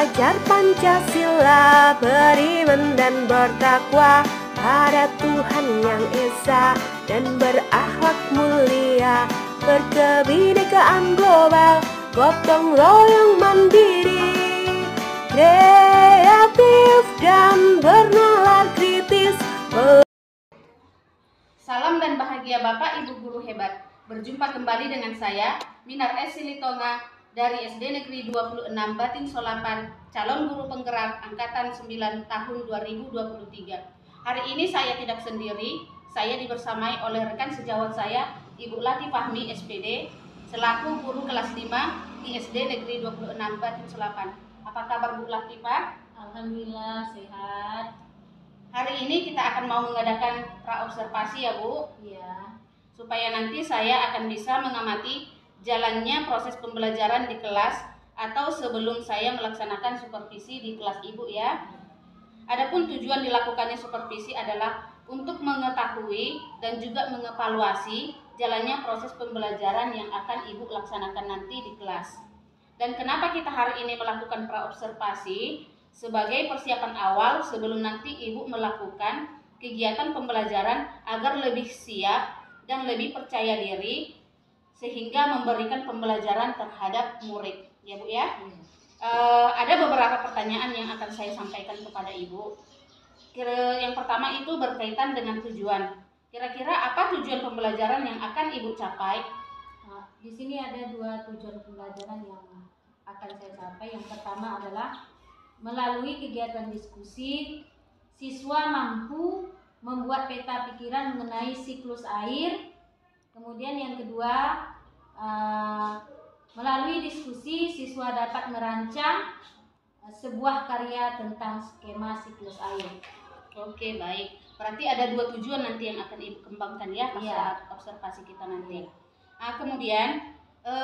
Belajar Pancasila, beriman dan bertakwa pada Tuhan yang Esa dan berakhlak mulia, berkebinekaan global, gotong royong mandiri, kreatif dan bernalar kritis. Salam dan bahagia Bapak Ibu guru hebat. Berjumpa kembali dengan saya Minar S. Silitonga dari SD Negeri 26 Batin Solapan, calon guru penggerak angkatan 9 tahun 2023. Hari ini saya tidak sendiri, saya dibersamai oleh rekan sejawat saya Ibu Lati Fahmi SPD selaku guru kelas 5 di SD Negeri 26 Batin Solapan. Apa kabar Bu Latifah? Alhamdulillah sehat. Hari ini kita akan mau mengadakan praobservasi ya Bu. Iya. Supaya nanti saya akan bisa mengamati jalannya proses pembelajaran di kelas atau sebelum saya melaksanakan supervisi di kelas Ibu ya. Adapun tujuan dilakukannya supervisi adalah untuk mengetahui dan juga mengevaluasi jalannya proses pembelajaran yang akan Ibu laksanakan nanti di kelas. Dan kenapa kita hari ini melakukan praobservasi? Sebagai persiapan awal sebelum nanti Ibu melakukan kegiatan pembelajaran agar lebih siap dan lebih percaya diri sehingga memberikan pembelajaran terhadap murid ya Bu ya. Ada beberapa pertanyaan yang akan saya sampaikan kepada Ibu. Yang pertama itu berkaitan dengan tujuan. Kira-kira apa tujuan pembelajaran yang akan Ibu capai? Nah, di sini ada dua tujuan pembelajaran yang akan saya capai. Yang pertama adalah melalui kegiatan diskusi, siswa mampu membuat peta pikiran mengenai siklus air. Kemudian yang kedua, melalui diskusi, siswa dapat merancang sebuah karya tentang skema siklus air. Oke, baik. Berarti ada dua tujuan nanti yang akan Ibu kembangkan ya pas saat observasi kita nanti. Nah, kemudian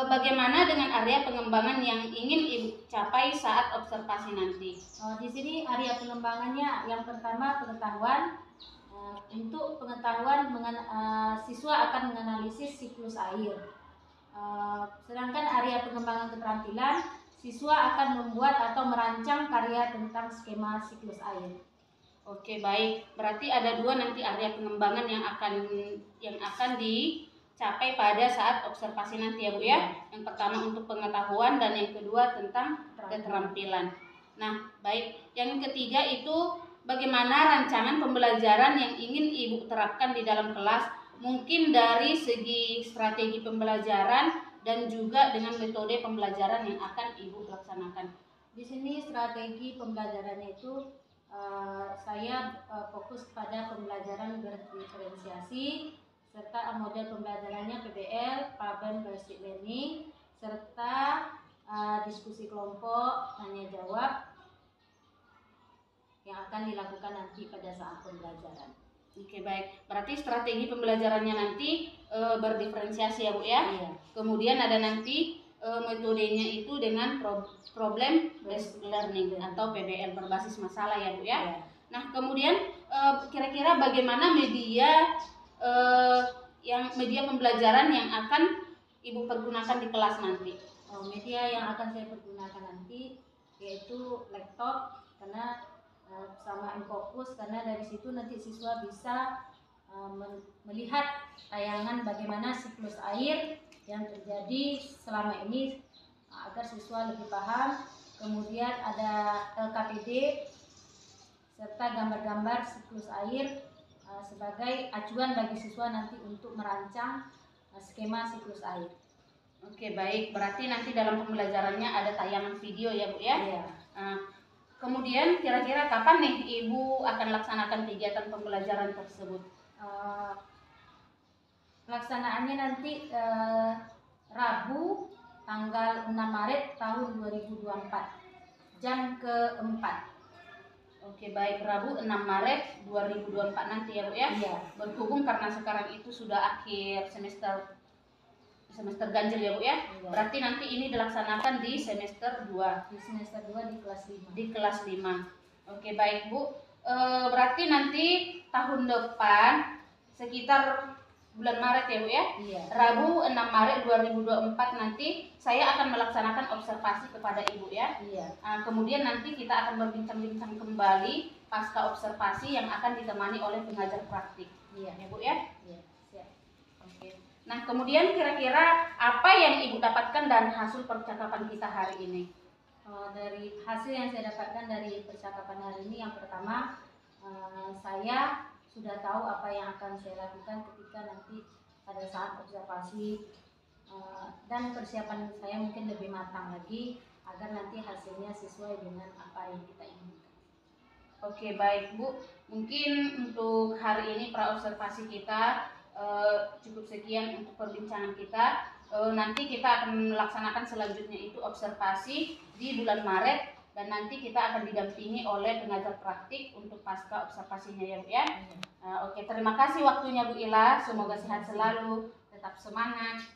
bagaimana dengan area pengembangan yang ingin Ibu capai saat observasi nanti? Di sini area pengembangannya yang pertama pengetahuan. Untuk pengetahuan siswa akan menganalisis siklus air. Sedangkan area pengembangan keterampilan, siswa akan membuat atau merancang karya tentang skema siklus air. Oke, baik. Berarti ada dua nanti area pengembangan yang akan dicapai pada saat observasi nanti ya Bu ya. Yang pertama untuk pengetahuan dan yang kedua tentang keterampilan. Nah, baik. Yang ketiga itu bagaimana rancangan pembelajaran yang ingin Ibu terapkan di dalam kelas, mungkin dari segi strategi pembelajaran dan juga dengan metode pembelajaran yang akan Ibu laksanakan. Di sini strategi pembelajarannya itu saya fokus pada pembelajaran berdiferensiasi serta model pembelajarannya PBL, Problem Based Learning, serta diskusi kelompok, tanya jawab yang akan dilakukan nanti pada saat pembelajaran. Oke, baik. Berarti strategi pembelajarannya nanti berdiferensiasi ya Bu ya. Iya. Kemudian ada nanti metodenya itu dengan problem based learning atau PBL, berbasis masalah ya Bu ya. Iya. Nah, kemudian kira-kira bagaimana media pembelajaran yang akan Ibu pergunakan di kelas nanti? Media yang akan saya pergunakan nanti yaitu laptop, karena sama Infokus, karena dari situ nanti siswa bisa melihat tayangan bagaimana siklus air yang terjadi selama ini agar siswa lebih paham. Kemudian ada LKPD serta gambar-gambar siklus air sebagai acuan bagi siswa nanti untuk merancang skema siklus air. Oke, baik. Berarti nanti dalam pembelajarannya ada tayangan video ya Bu ya? Iya. Kemudian kira-kira kapan nih Ibu akan laksanakan kegiatan pembelajaran tersebut? Pelaksanaannya nanti Rabu tanggal 6 Maret tahun 2024 jam ke-4. Oke, baik. Rabu 6 Maret 2024 nanti ya Bu ya? Iya. Berhubung karena sekarang itu sudah akhir semester ganjil ya Bu ya? Iya. Berarti nanti ini dilaksanakan di semester 2. Di semester 2 di kelas 5. Di kelas 5. Oke, baik Bu. Berarti nanti tahun depan sekitar bulan Maret ya Bu ya? Iya. Rabu 6 Maret 2024 nanti saya akan melaksanakan observasi kepada Ibu ya. Iya. Kemudian nanti kita akan berbincang-bincang kembali pasca observasi yang akan ditemani oleh pengajar praktik. Iya. Ya Bu ya? Iya. Siap. Oke. Nah kemudian kira-kira apa yang Ibu dapatkan dari hasil percakapan kita hari ini? Dari hasil yang saya dapatkan dari percakapan hari ini, yang pertama saya sudah tahu apa yang akan saya lakukan ketika nanti pada saat observasi, dan persiapan saya mungkin lebih matang lagi agar nanti hasilnya sesuai dengan apa yang kita inginkan. Oke baik Bu, mungkin untuk hari ini praobservasi kita cukup sekian untuk perbincangan kita. Nanti kita akan melaksanakan selanjutnya itu observasi di bulan Maret, dan nanti kita akan didampingi oleh pengajar praktik untuk pasca observasinya ya Bu ya. Oke, terima kasih waktunya Bu Ila, semoga sehat selalu, tetap semangat.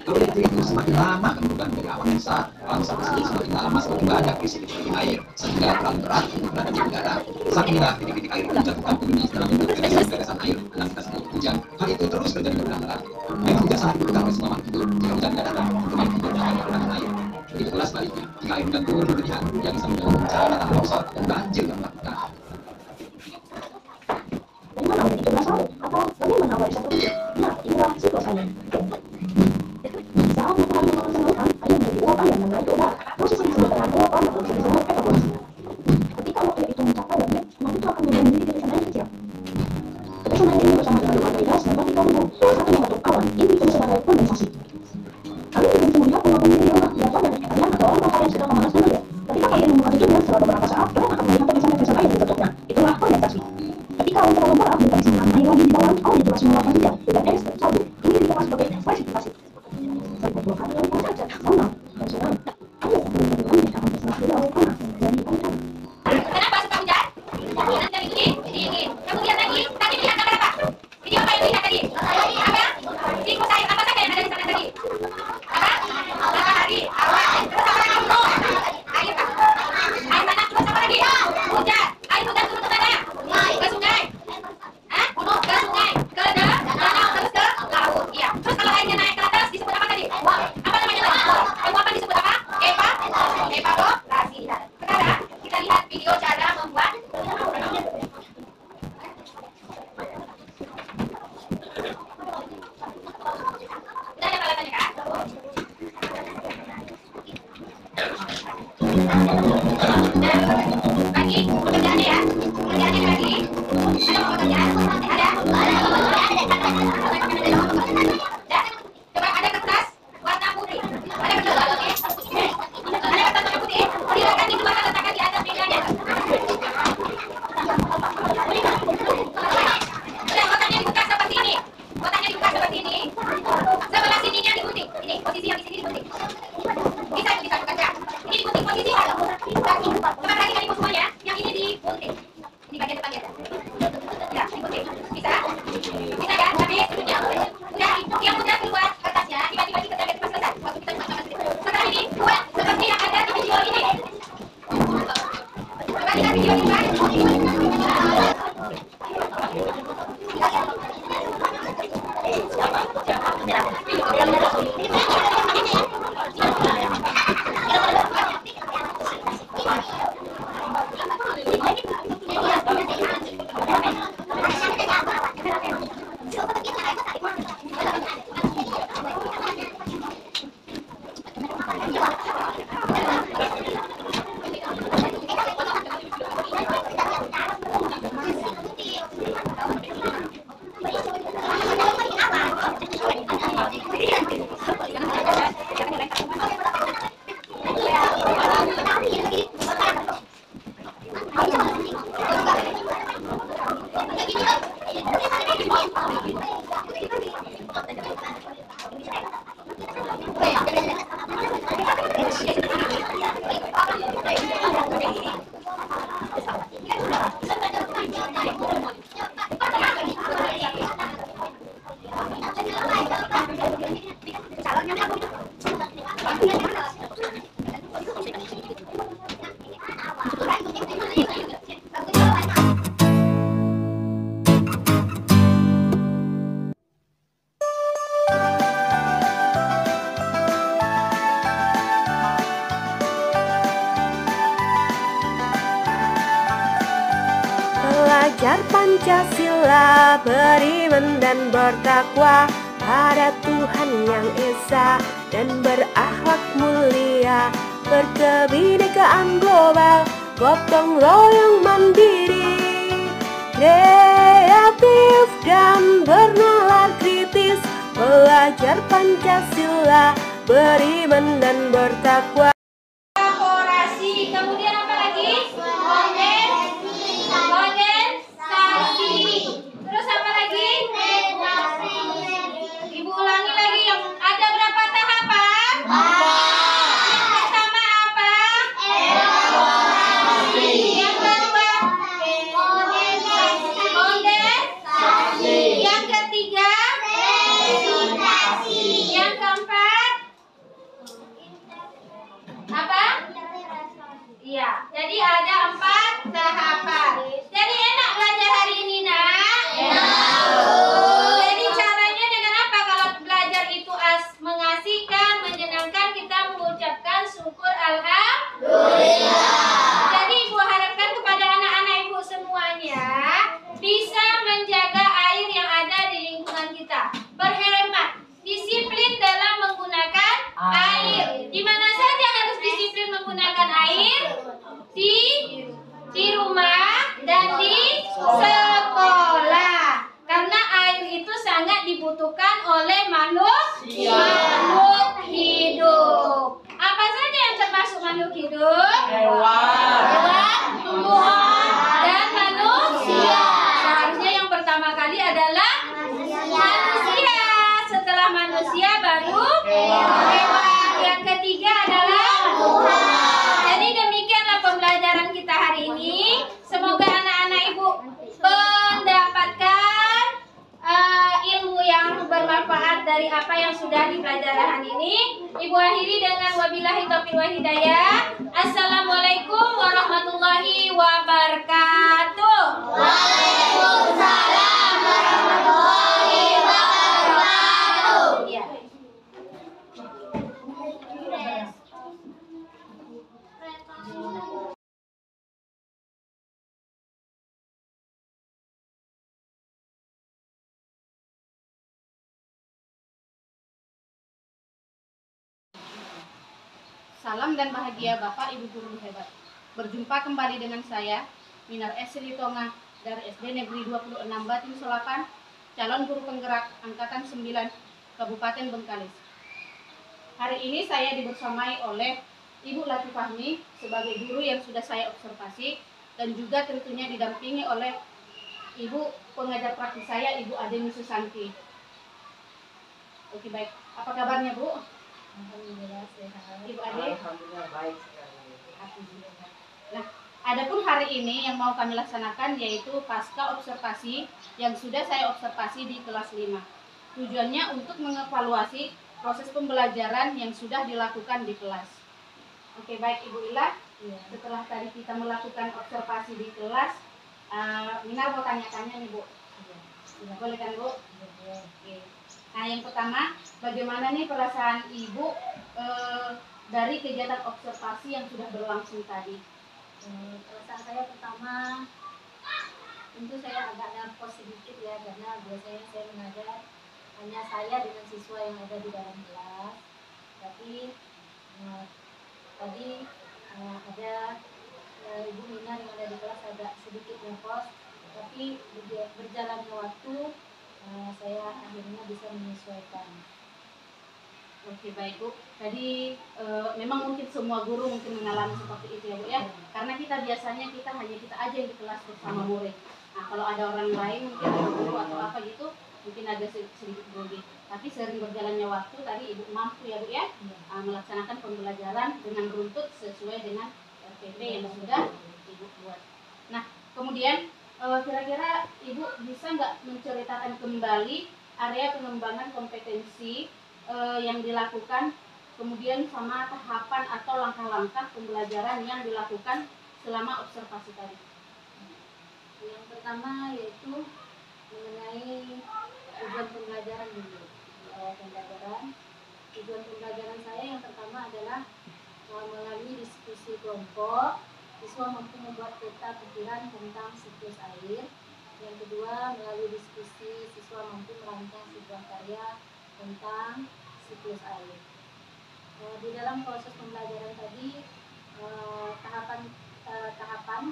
Kalau waktu itu semakin lama kemudian menjadi awan yang besar. Bangsa tersebut semakin lama semakin banyak berisi titik air sehingga terlalu berat untuk berada di udara. Saat inilah titik-titik air menjatuhkan pengemis dalam bentuk tetesan-tetesan air dengan kita sebut hujan. Hal itu terus terjadi berulang-ulang. Memang hujan sangat dibutuhkan oleh semua makhluk hidup. Jika hujan tidak datang, pemain hidup akan berkurang air. Begitu pula sebaliknya, jika air hujan turun berlebihan, ia bisa membawa bencana datang longsor dan banjir yang menakutkan. Dari mana awal itu berasal? Atau bagaimana awal bisa terjadi? Nah, inilah siklus air. Saat matahari memanaskan lautan, air menjadi uap air mengalir ke udara. Proses ini disebut dengan uapan atau bisa disebut evaporasi. Ketika waktu itu mencapai limit, semua itu akan menjadi tetesan air kecil. Tetesan air ini bersama dengan berbagai gas dan partikel debu satu membentuk awan. Ini disebut sebagai kondensasi. Kami juga bisa melihat penguapan ini di rumah, dilakukan dari kalian atau orang-orang yang sedang memanaskan air. Ketika kalian membuka tutupnya setelah beberapa saat, kalian akan melihat tetesan-tetesan air di tutupnya. Itulah kondensasi. Ketika awan terlalu berat dan tak bisa menahan air lagi di bawah, awan itu langsung meluapkan hujan dan es dan salju. Ini dikatakan sebagai presipitasasi. Setiap lokal yang saja, danau dan sungai. Air yang menjadi langit akan berselang dari awan panas menjadi hujan. Kenapa suka hujan? Hujan itu dingin. Kemudian lagi, tadi lihat apa? Video apa yang dilihat tadi? Apa? Siklus air apa saja yang ada di sana tadi? Apa? Matahari, awan, terus apa lagi? Air apa? Air panas, terus apa lagi? Hujan. Air hujan turun ke mana? Ke sungai. Hah? Ke sungai. Ke danau, terus ke laut. Iya. Terus kalau airnya naik ke atas disebut apa tadi? Apa namanya tadi? Penguapan disebut apa? Evaporasi. Sekarang kita lihat video cara membuat. Udah ada alatnya kan? Lagi pekerjaannya ya. Pekerjaannya lagi. Ada pekerjaan? Ada. Coba ada kertas warna putih. Ada kertas warna putih. Ada kertas warna putih. Silakan dikeluarkan, letakkan di atas mejanya. Udah, kotaknya dibuka seperti ini. Kotaknya dibuka seperti ini. Sebelah sininya digunting. Ini posisi yang di sini digunting. Bisa bekerja. Ini digunting posisi. Coba perhatikan ibu semuanya. Yang ini digunting. Ini bagian depan ya. Ya, digunting. Bisa? Bisa kan? Tapi udah yang udah keluar kertasnya dibagi-bagi ke bagian depan selesai. Waktu kita cuma setelah ini buat seperti yang ada di video ini. Coba lihat video ini kan? Belajar Pancasila, beriman dan bertakwa pada Tuhan yang Esa dan berakhlak mulia, berkebinekaan global, gotong royong mandiri, kreatif dan bernalar kritis. Belajar Pancasila, beriman dan bertakwa. Evaporasi. Kemudian apa lagi? Kondensasi. Terus apa lagi? Ibu ulangi lagi. Yang ada berapa tahapan? Pertama apa? Yang kedua? Kondensasi. Yang ketiga? Yang keempat? apa yang sudah dipelajari hari ini. Ibu akhiri dengan wabillahi taufiq wal hidayah. Assalamualaikum warahmatullahi wabarakatuh. Waalaikumsalam warahmatullahi wabarakatuh. Ya. Salam dan bahagia Bapak Ibu guru hebat. Berjumpa kembali dengan saya, Minar Esri Tonga dari SD Negeri 26 Batin Solapan, calon guru penggerak angkatan 9 Kabupaten Bengkalis. Hari ini saya dibersamai oleh Ibu Latifahmi sebagai guru yang sudah saya observasi dan juga tentunya didampingi oleh Ibu pengajar praktis saya, Ibu Adeni Susanti. Oke, baik. Apa kabarnya, Bu? Alhamdulillah sehat. Ibu Ade? Alhamdulillah baik sekali. Nah, adapun hari ini yang mau kami laksanakan yaitu pasca observasi yang sudah saya observasi di kelas 5. Tujuannya untuk mengevaluasi proses pembelajaran yang sudah dilakukan di kelas. Oke, baik Ibu Ila. Iya. Setelah tadi kita melakukan observasi di kelas, Minar mau tanya-tanya nih Bu. Iya. Boleh kan Bu? Iya. Oke. Nah, yang pertama, bagaimana nih perasaan Ibu dari kegiatan observasi yang sudah berlangsung tadi? Perasaan saya pertama, tentu saya agak nervous sedikit ya, karena biasanya saya mengajar hanya saya dengan siswa yang ada di dalam kelas. Tapi tadi ada Ibu Mina yang ada di kelas agak sedikit nervous, tapi berjalannya waktu saya akhirnya bisa menyesuaikan. Oke, baik Bu. Tadi memang mungkin semua guru mungkin mengalami seperti itu ya Bu ya. Karena kita biasanya hanya kita aja yang di kelas bersama murid. Nah, kalau ada orang lain mungkin ada guru atau apa gitu, mungkin agak sedikit grogi. Tapi sering berjalannya waktu tadi Ibu mampu ya Bu ya, melaksanakan pembelajaran dengan runtut sesuai dengan RPP yang sudah Ibu buat. Nah, kemudian kira-kira Ibu bisa nggak menceritakan kembali area pengembangan kompetensi yang dilakukan, kemudian sama tahapan atau langkah-langkah pembelajaran yang dilakukan selama observasi tadi? Yang pertama yaitu mengenai tujuan pembelajaran dulu. Pembelajaran, tujuan pembelajaran saya yang pertama adalah melalui diskusi kelompok, siswa mampu membuat peta pikiran tentang siklus air. Yang kedua, melalui diskusi siswa mampu merancang sebuah karya tentang siklus air. Di dalam proses pembelajaran tadi, tahapan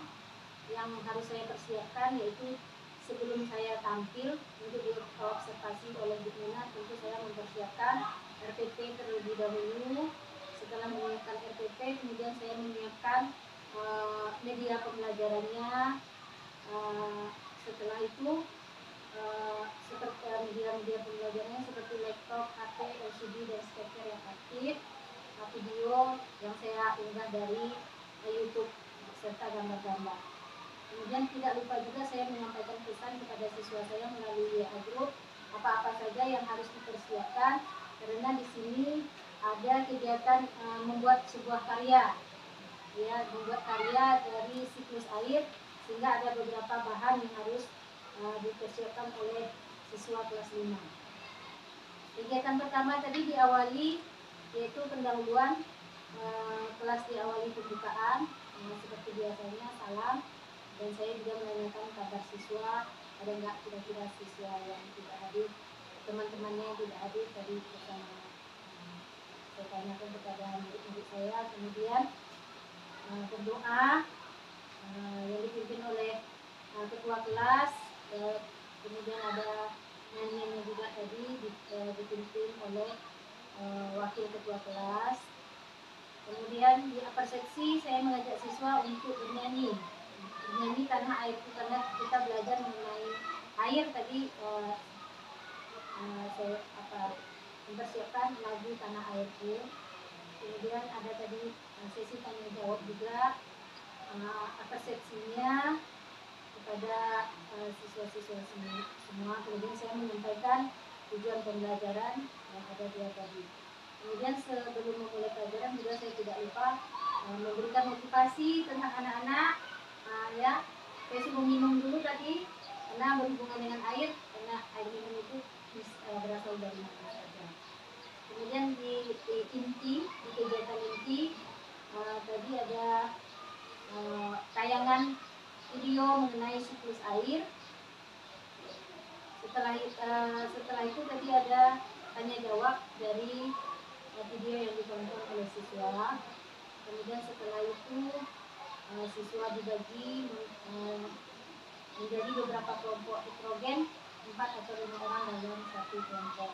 yang harus saya persiapkan yaitu sebelum saya tampil untuk diobservasi oleh Bu Mina, tentu saya mempersiapkan RPP terlebih dahulu. Setelah menyiapkan RPP, kemudian saya menyiapkan media pembelajarannya. Setelah itu seperti media pembelajarannya seperti laptop, HP, LCD dan speaker yang aktif, video yang saya unggah dari YouTube serta gambar-gambar. Kemudian tidak lupa juga saya menyampaikan pesan kepada siswa saya melalui WA Group apa-apa saja yang harus dipersiapkan, karena di sini ada kegiatan membuat sebuah karya, ya, membuat karya dari siklus air, sehingga ada beberapa bahan yang harus dipersiapkan oleh siswa kelas 5. Kegiatan pertama tadi diawali yaitu pendahuluan, kelas diawali pembukaan seperti biasanya, salam, dan saya juga menanyakan kabar siswa, ada nggak kira-kira siswa yang tidak hadir, teman-temannya yang tidak hadir tadi bersama. Saya tanyakan kepada murid-murid saya, kemudian berdoa yang dipimpin oleh ketua kelas, kemudian ada nyanyiannya juga tadi dipimpin oleh wakil ketua kelas. Kemudian di upper seksi saya mengajak siswa untuk bernyanyi Tanah Airku, karena kita belajar mengenai air tadi. Saya mempersiapkan lagu Tanah Airku. Kemudian ada tadi sesi tanya jawab juga, upper seksinya kepada siswa-siswa semua. Kemudian saya menyampaikan tujuan pembelajaran yang ada dia tadi. Kemudian sebelum memulai pelajaran juga saya tidak lupa memberikan motivasi tentang anak-anak. Ya, saya suruh minum dulu tadi karena berhubungan dengan air, karena air minum itu berasal dari mana saja. Kemudian di kegiatan inti tadi ada tayangan video mengenai siklus air. Setelah itu tadi ada tanya jawab dari video yang ditonton oleh siswa. Kemudian setelah itu siswa dibagi menjadi beberapa kelompok heterogen, 4 atau 5 orang dalam satu kelompok.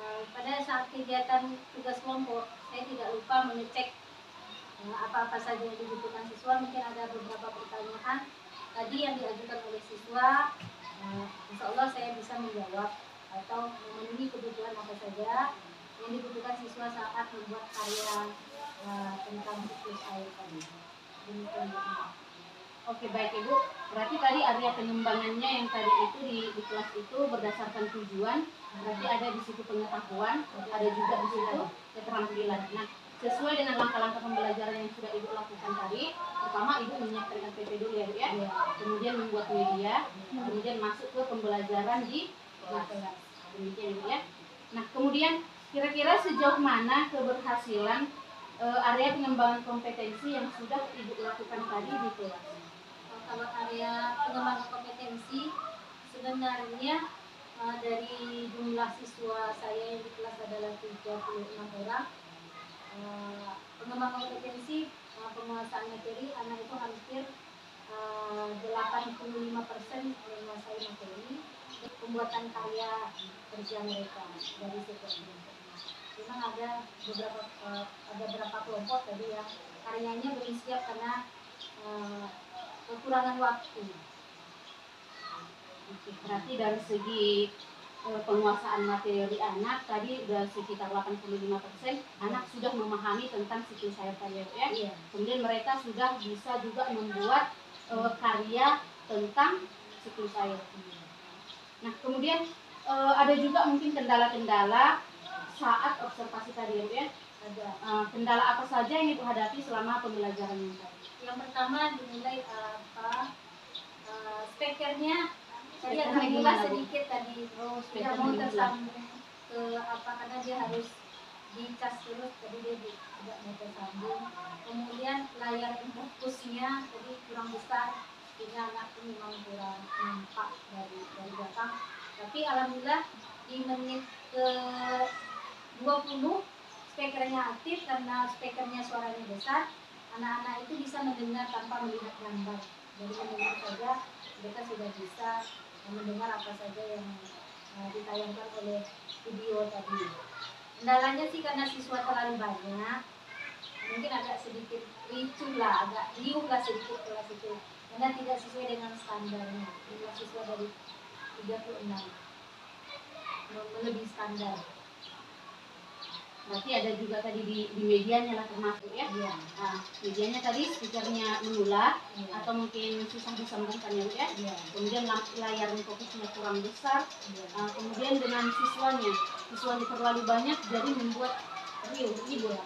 Pada saat kegiatan tugas kelompok, saya tidak lupa mengecek apa-apa saja yang dibutuhkan siswa. Mungkin ada beberapa pertanyaan tadi yang diajukan oleh siswa, insya Allah saya bisa menjawab atau memenuhi kebutuhan apa saja yang dibutuhkan siswa saat membuat karya tentang siklus air tadi. Oke, baik Ibu. Berarti tadi area pengembangannya yang tadi itu di kelas itu berdasarkan tujuan. Berarti ada di situ pengetahuan, ada juga di situ keterampilan. Nah, sesuai dengan langkah-langkah pembelajaran yang sudah Ibu lakukan tadi, pertama Ibu menyiapkan RPP dulu ya, Bu ya. Kemudian membuat media, kemudian masuk ke pembelajaran di kelas. Demikian Ibu ya. Nah, kemudian kira-kira sejauh mana keberhasilan area pengembangan kompetensi yang sudah Ibu lakukan tadi di kelas? Kalau area pengembangan kompetensi sebenarnya dari jumlah siswa saya yang di kelas adalah 36 orang. Pengembangan kompetensi penguasaan materi anak itu hampir 85% menguasai materi. Pembuatan karya kerja mereka dari sekolah. Memang ada beberapa kelompok tadi yang karyanya belum siap karena kekurangan waktu. Berarti dari segi penguasaan materi anak tadi sudah sekitar 85% anak sudah memahami tentang siklus air tadi ya. Iya. Kemudian mereka sudah bisa juga membuat karya tentang siklus air. Nah, kemudian ada juga mungkin kendala-kendala saat observasi tadi ya. Ada. Kendala apa saja yang Ibu hadapi selama pembelajaran ini? Yang pertama dimulai speakernya tadi Speakernya agak gimana, Bu? sedikit tadi tidak speakernya mau gimana? tersambung ke karena dia harus dicas terus, tadi dia tidak mau tersambung. Kemudian layar fokusnya tadi kurang besar, sehingga anak itu memang kurang nampak dari belakang. Tapi alhamdulillah di menit ke 20 speakernya aktif karena speakernya suaranya besar. Anak-anak itu bisa mendengar tanpa melihat gambar. Dari mendengar saja mereka sudah bisa mendengar apa saja yang ditayangkan oleh video tadi. Kendalanya sih karena siswa terlalu banyak, mungkin agak sedikit ricuh lah, agak riuh lah sedikit kelas itu, karena tidak sesuai dengan standarnya. Jumlah siswa dari 36 melebihi standar. Berarti ada juga tadi di medianya lah termasuk ya. Iya. Nah, medianya tadi speakernya mengular Iya. atau mungkin susah disambungkannya ya. Iya. Kemudian layar fokusnya kurang besar. Iya. Kemudian dengan siswanya terlalu banyak jadi membuat riuh Ibu ya.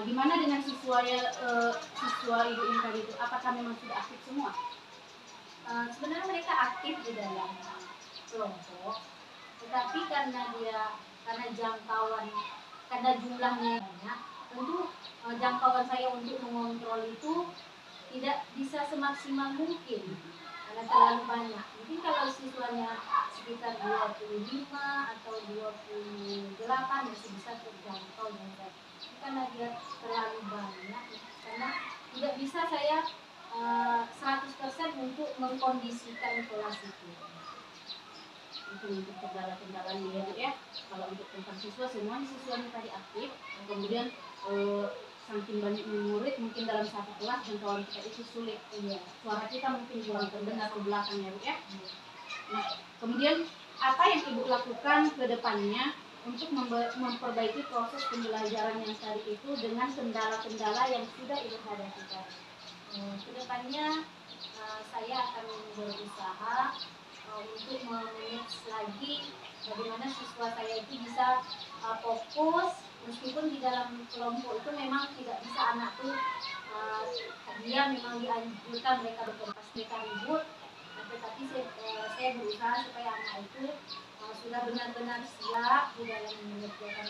Gimana dengan siswa Ibu yang tadi itu? Apakah memang sudah aktif semua? Sebenarnya mereka aktif di dalam kelompok, tetapi karena jumlahnya banyak, tentu jangkauan saya untuk mengontrol itu tidak bisa semaksimal mungkin karena terlalu banyak. Mungkin kalau siswanya sekitar 25 atau 28 masih bisa terjangkau dengan baik. Karena dia terlalu banyak, karena tidak bisa saya 100% untuk mengkondisikan kelas itu. Itu untuk kendala-kendalanya ya. Kalau untuk tentang siswa, semuanya siswanya tadi aktif. Kemudian saking banyaknya murid, mungkin dalam satu kelas jangkauan kita itu sulit. Suara kita mungkin kurang terdengar ke belakang ya. Nah, kemudian apa yang Ibu lakukan ke depannya untuk memperbaiki proses pembelajaran yang tadi itu dengan kendala-kendala yang sudah Ibu hadapi tadi? Kedepannya saya akan berusaha untuk memanage lagi bagaimana siswa saya itu bisa fokus, meskipun di dalam kelompok itu memang tidak bisa anak tuh dia memang dianjurkan mereka berkelas, mereka ribut, tetapi saya berusaha supaya anak itu sudah benar-benar siap di dalam mengerjakan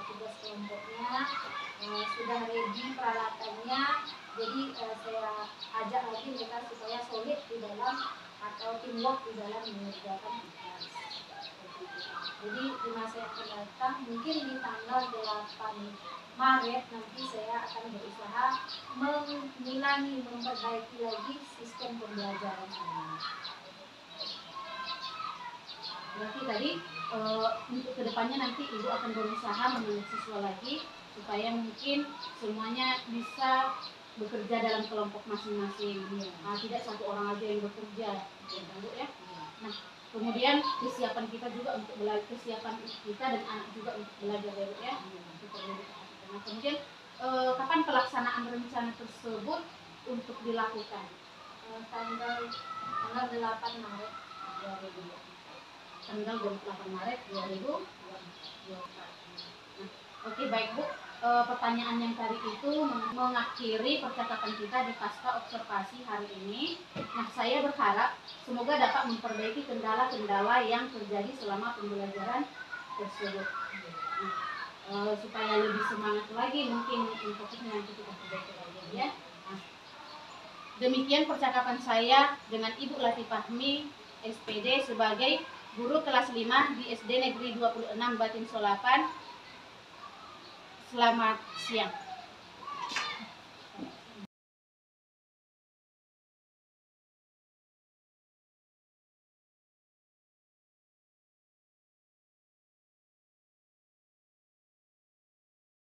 tugas kelompoknya, sudah ready peralatannya. Jadi saya ajak lagi mereka supaya solid di dalam atau teamwork di dalam mengerjakan tugas. Jadi di masa yang akan datang, mungkin di tanggal 8 Maret nanti saya akan berusaha mengulangi, memperbaiki lagi sistem pembelajaran saya. Berarti tadi untuk kedepannya nanti Ibu akan berusaha menulis siswa lagi supaya mungkin semuanya bisa bekerja dalam kelompok masing-masing. Tidak satu orang aja yang bekerja, ya. Nah, kemudian kesiapan kita juga untuk belajar, kesiapan kita dan anak juga untuk belajar, ya. Nah, kemudian kapan pelaksanaan rencana tersebut untuk dilakukan? Tanggal 8 Maret 2020. Tanggal 28 Maret 2024. Nah, oke, baik Bu. Pertanyaan yang tadi itu mengakhiri percakapan kita di pasca observasi hari ini. Nah, saya berharap semoga dapat memperbaiki kendala-kendala yang terjadi selama pembelajaran tersebut. Nah, supaya lebih semangat lagi mungkin fokusnya nanti kita perbaiki lagi, ya. Nah, demikian percakapan saya dengan Ibu Latifah Fahmi, SPD, sebagai guru kelas 5 di SD Negeri 26 Batin Solapan. Selamat siang.